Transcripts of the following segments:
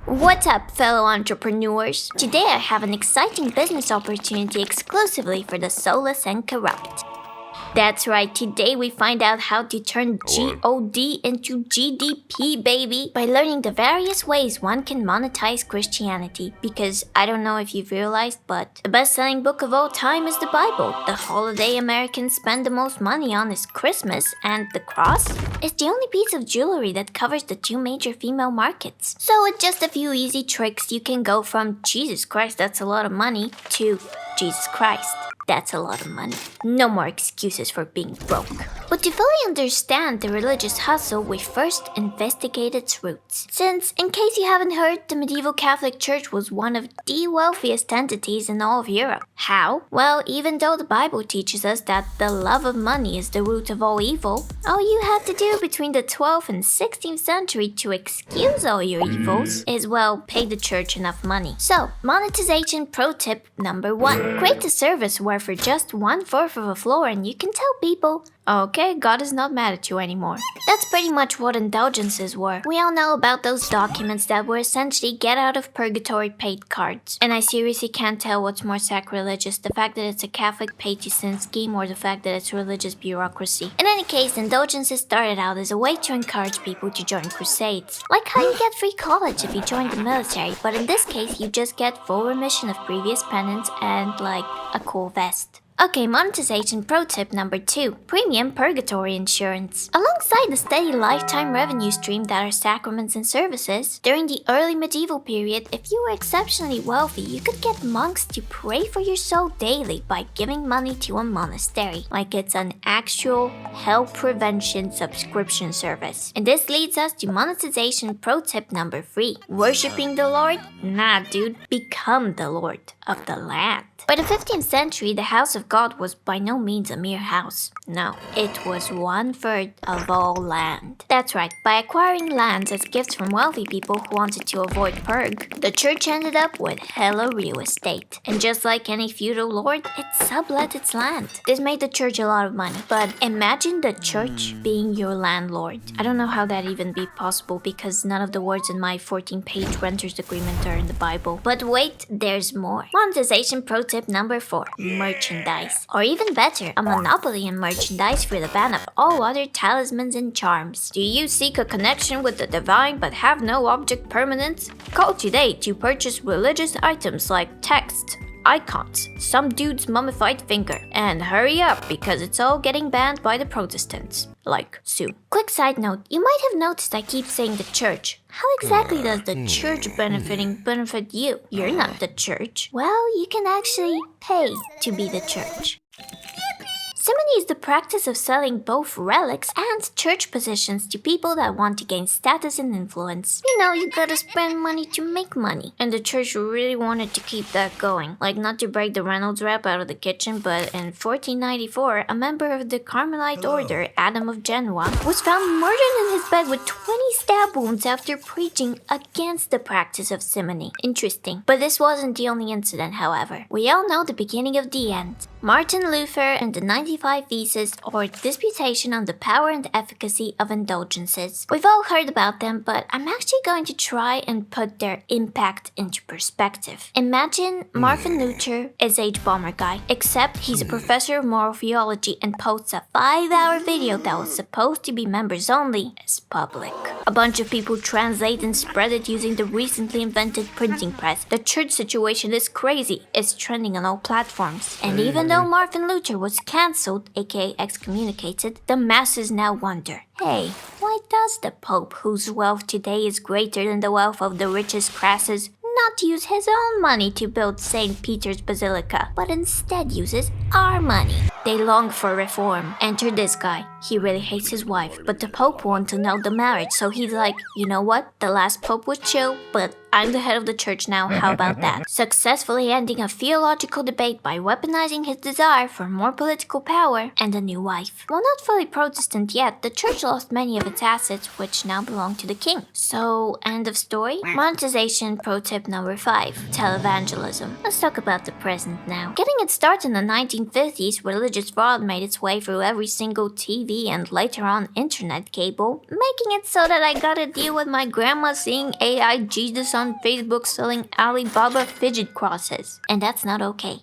What's up, fellow entrepreneurs? Today I have an exciting business opportunity exclusively for the soulless and corrupt. That's right, today we find out how to turn GOD into GDP, baby, by learning the various ways one can monetize Christianity. Because I don't know if you've realized, but the best-selling book of all time is the Bible. The holiday Americans spend the most money on is Christmas, and the cross is the only piece of jewelry that covers the two major female markets. So with just a few easy tricks, you can go from Jesus Christ, that's a lot of money, to Jesus Christ, that's a lot of money. No more excuses for being broke. But to fully understand the religious hustle, we first investigate its roots. Since, in case you haven't heard, the medieval Catholic Church was one of the wealthiest entities in all of Europe. How? Well, even though the Bible teaches us that the love of money is the root of all evil, all you had to do between the 12th and 16th century to excuse all your evils is, well, pay the church enough money. So, monetization pro tip number 1. Create a service where for just 1/4 of a floor and you can tell people, okay, God is not mad at you anymore. That's pretty much what indulgences were. We all know about those documents that were essentially get out of purgatory paid cards. And I seriously can't tell what's more sacrilegious, the fact that it's a Catholic pay-to-sin scheme or the fact that it's religious bureaucracy. In any case, indulgences started out as a way to encourage people to join crusades. Like how you get free college if you join the military, but in this case you just get full remission of previous penance and like a cool vest. Okay, monetization pro tip number 2. Premium purgatory insurance. Alongside the steady lifetime revenue stream that are sacraments and services, during the early medieval period, if you were exceptionally wealthy, you could get monks to pray for your soul daily by giving money to a monastery, like it's an actual hell prevention subscription service. And this leads us to monetization pro tip number 3. Worshipping the Lord? Nah, dude, become the Lord of the land. By the 15th century, the house of God was by no means a mere house. No, it was 1/3 of all land. That's right, by acquiring lands as gifts from wealthy people who wanted to avoid purge, the church ended up with hella real estate. And just like any feudal lord, it sublet its land. This made the church a lot of money. But imagine the church being your landlord. I don't know how that even be possible because none of the words in my 14-page renter's agreement are in the Bible. But wait, there's more. Monetization pro tip number 4. Merchandise. Or even better, a monopoly in merchandise for the ban of all other talismans and charms. Do you seek a connection with the divine but have no object permanence? Call today to purchase religious items like texts, icons, some dude's mummified finger, and hurry up because it's all getting banned by the Protestants. Like, soon. Quick side note, you might have noticed I keep saying the church. How exactly does the church benefit you? You're not the church. Well, you can actually pay to be the church. Simony is the practice of selling both relics and church positions to people that want to gain status and influence. You know, you gotta spend money to make money. And the church really wanted to keep that going. Like, not to break the Reynolds wrap out of the kitchen, but in 1494, a member of the Carmelite order, Adam of Genoa, was found murdered in his bed with 20 stab wounds after preaching against the practice of simony. Interesting. But this wasn't the only incident, however. We all know the beginning of the end. Martin Luther and the 95 Theses, or Disputation on the Power and Efficacy of Indulgences. We've all heard about them, but I'm actually going to try and put their impact into perspective. Imagine Martin Luther is H-bomber guy, except he's a professor of moral theology and posts a 5-hour video that was supposed to be members only as public. A bunch of people translate and spread it using the recently invented printing press. The church situation is crazy. It's trending on all platforms. And even though Martin Luther was cancelled, aka excommunicated, the masses now wonder, hey, why does the Pope, whose wealth today is greater than the wealth of the richest classes, not use his own money to build St. Peter's Basilica, but instead uses our money? They long for reform. Enter this guy. He really hates his wife, but the Pope wants to annul the marriage, so he's like, you know what? The last Pope was chill, but I'm the head of the church now, how about that? Successfully ending a theological debate by weaponizing his desire for more political power and a new wife. While not fully Protestant yet, the church lost many of its assets, which now belong to the king. So, end of story? Monetization pro tip number 5. Televangelism. Let's talk about the present now. Getting its start in the 1950s, religious religious fraud made its way through every single TV and later on internet cable, making it so that I gotta deal with my grandma seeing AI Jesus on Facebook selling Alibaba fidget crosses. And that's not okay.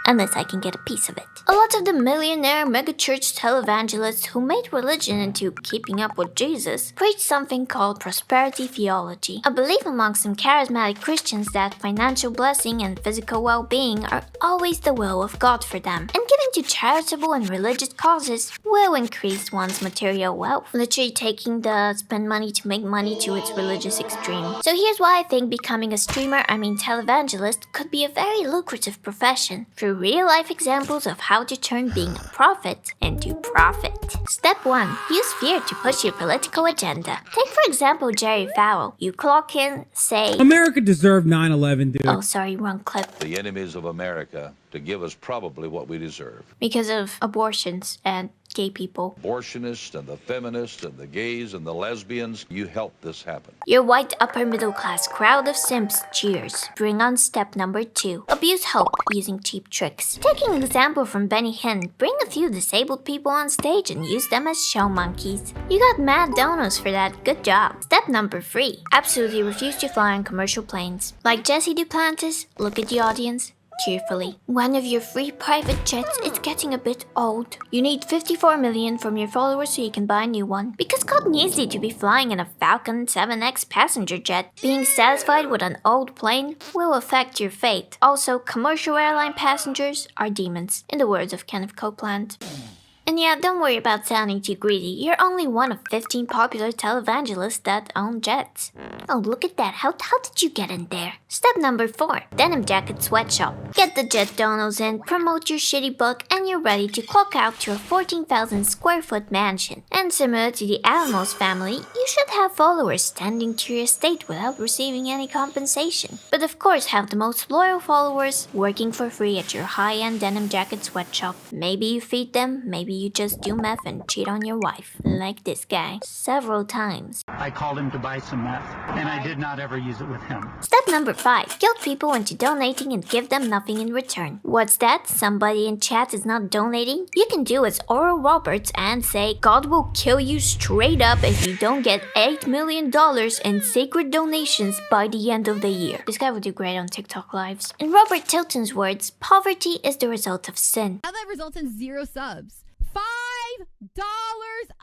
Unless I can get a piece of it. A lot of the millionaire megachurch televangelists who made religion into keeping up with Jesus preach something called prosperity theology, a belief among some charismatic Christians that financial blessing and physical well-being are always the will of God for them, and giving to charitable and religious causes will increase one's material wealth, literally taking the spend money to make money to its religious extreme. So here's why I think becoming a televangelist could be a very lucrative profession, through real-life examples of how to turn being a prophet into profit. Step 1. Use fear to push your political agenda. Take for example Jerry Falwell. You clock in, say, America deserved 9/11, dude. Oh, sorry, wrong clip. The enemies of America to give us probably what we deserve. Because of abortions and gay people. Abortionists and the feminists and the gays and the lesbians, you helped this happen. Your white upper middle class crowd of simps cheers. Bring on step number 2. Abuse hope using cheap tricks. Taking an example from Benny Hinn, bring a few disabled people on stage and use them as show monkeys. You got mad donos for that, good job. Step number 3. Absolutely refuse to fly on commercial planes. Like Jesse Duplantis, look at the audience cheerfully. One of your free private jets is getting a bit old. You need 54 million from your followers so you can buy a new one. Because God needs you to be flying in a Falcon 7X passenger jet. Being satisfied with an old plane will affect your fate. Also, commercial airline passengers are demons, in the words of Kenneth Copeland. And yeah, don't worry about sounding too greedy. You're only one of 15 popular televangelists that own jets. Oh, look at that. How did you get in there? Step number 4. Denim jacket sweatshop. Get the jet donos in, promote your shitty book, and you're ready to clock out to a 14,000 square foot mansion. And similar to the Alamos family, you should have followers standing to your estate without receiving any compensation. But of course, have the most loyal followers working for free at your high-end denim jacket sweatshop. Maybe you feed them, maybe you just do meth and cheat on your wife, like this guy, several times. I called him to buy some meth, and I did not ever use it with him. Step number 5. Guilt people into donating and give them nothing in return. What's that? Somebody in chat is not donating? You can do as Oral Roberts and say, God will kill you straight up if you don't get $8 million in sacred donations by the end of the year. This guy would do great on TikTok lives. In Robert Tilton's words, poverty is the result of sin. How that results in 0 subs. $5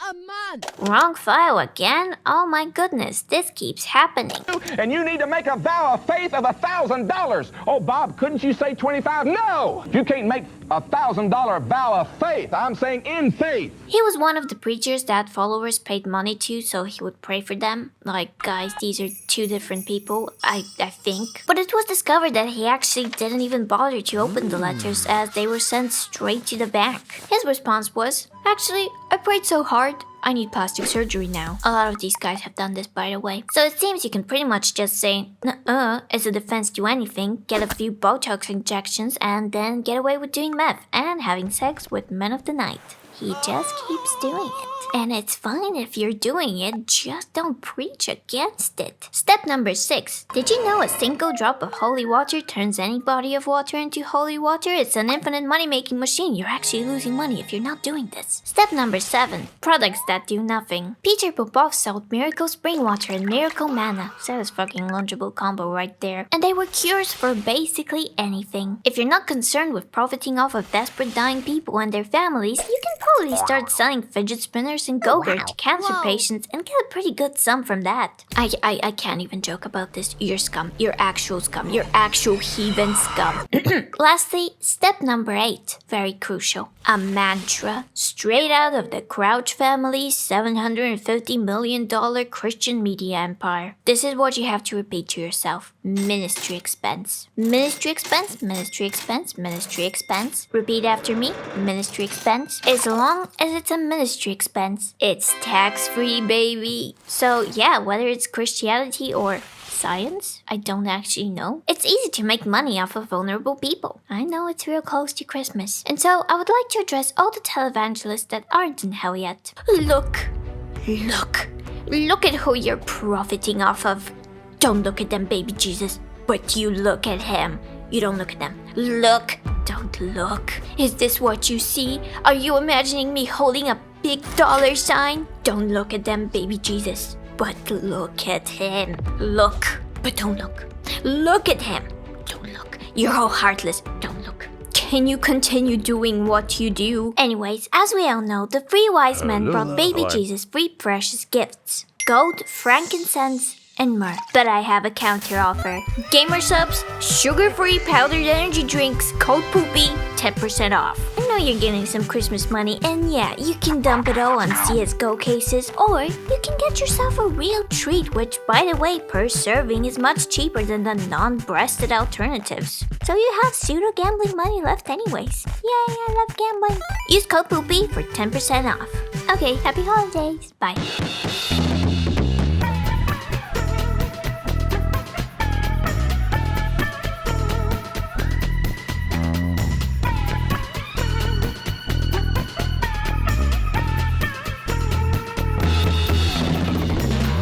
a month. Wrong file again? Oh my goodness, this keeps happening. And you need to make a vow of faith of $1,000. Oh, Bob, couldn't you say 25? No! You can't make a $1,000 vow of faith. I'm saying in faith. He was one of the preachers that followers paid money to so he would pray for them. Like, guys, these are 2 different people, I think. But it was discovered that he actually didn't even bother to open the letters as they were sent straight to the bank. His response was, actually, I prayed so hard, I need plastic surgery now. A lot of these guys have done this, by the way. So it seems you can pretty much just say, nuh-uh, as a defense to anything, get a few Botox injections, and then get away with doing meth and having sex with men of the night. He just keeps doing it. And it's fine if you're doing it, just don't preach against it. Step number 6. Did you know a single drop of holy water turns any body of water into holy water? It's an infinite money-making machine. You're actually losing money if you're not doing this. Step number 7. Products that do nothing. Peter Popov sold Miracle Spring Water and Miracle Manna. Satisfying lunchable combo right there. And they were cures for basically anything. If you're not concerned with profiting off of desperate dying people and their families, you can probably start selling fidget spinners and Go-Gurt to cancer patients and get a pretty good sum from that. I can't even joke about this. You're scum. You're actual scum. You're actual heathen scum. Lastly, step number 8. Very crucial. A mantra. Straight out of the Crouch family's $750 million Christian media empire. This is what you have to repeat to yourself. Ministry expense. Ministry expense. Ministry expense. Ministry expense. Repeat after me. Ministry expense. As long as it's a ministry expense, it's tax-free, baby. So yeah, whether it's Christianity or science, I don't actually know. It's easy to make money off of vulnerable people. I know it's real close to Christmas. And so I would like to address all the televangelists that aren't in hell yet. Look at who you're profiting off of. Don't look at them, baby Jesus, but you look at him. You don't look at them. Look Don't look. Is this what you see? Are you imagining me holding a big dollar sign? Don't look at them, baby Jesus. But look at him. Look, but don't look. Look at him. Don't look. You're all heartless. Don't look. Can you continue doing what you do? Anyways, as we all know, the three wise men brought baby Jesus three precious gifts: gold, frankincense, and myrrh. But I have a counter offer. Gamer subs, sugar-free powdered energy drinks, code poopy, 10% off. I know you're getting some Christmas money, and yeah, you can dump it all on CSGO cases, or you can get yourself a real treat, which, by the way, per serving is much cheaper than the non-breasted alternatives. So you have pseudo-gambling money left anyways. Yay, I love gambling. Use code poopy for 10% off. Okay, happy holidays. Bye.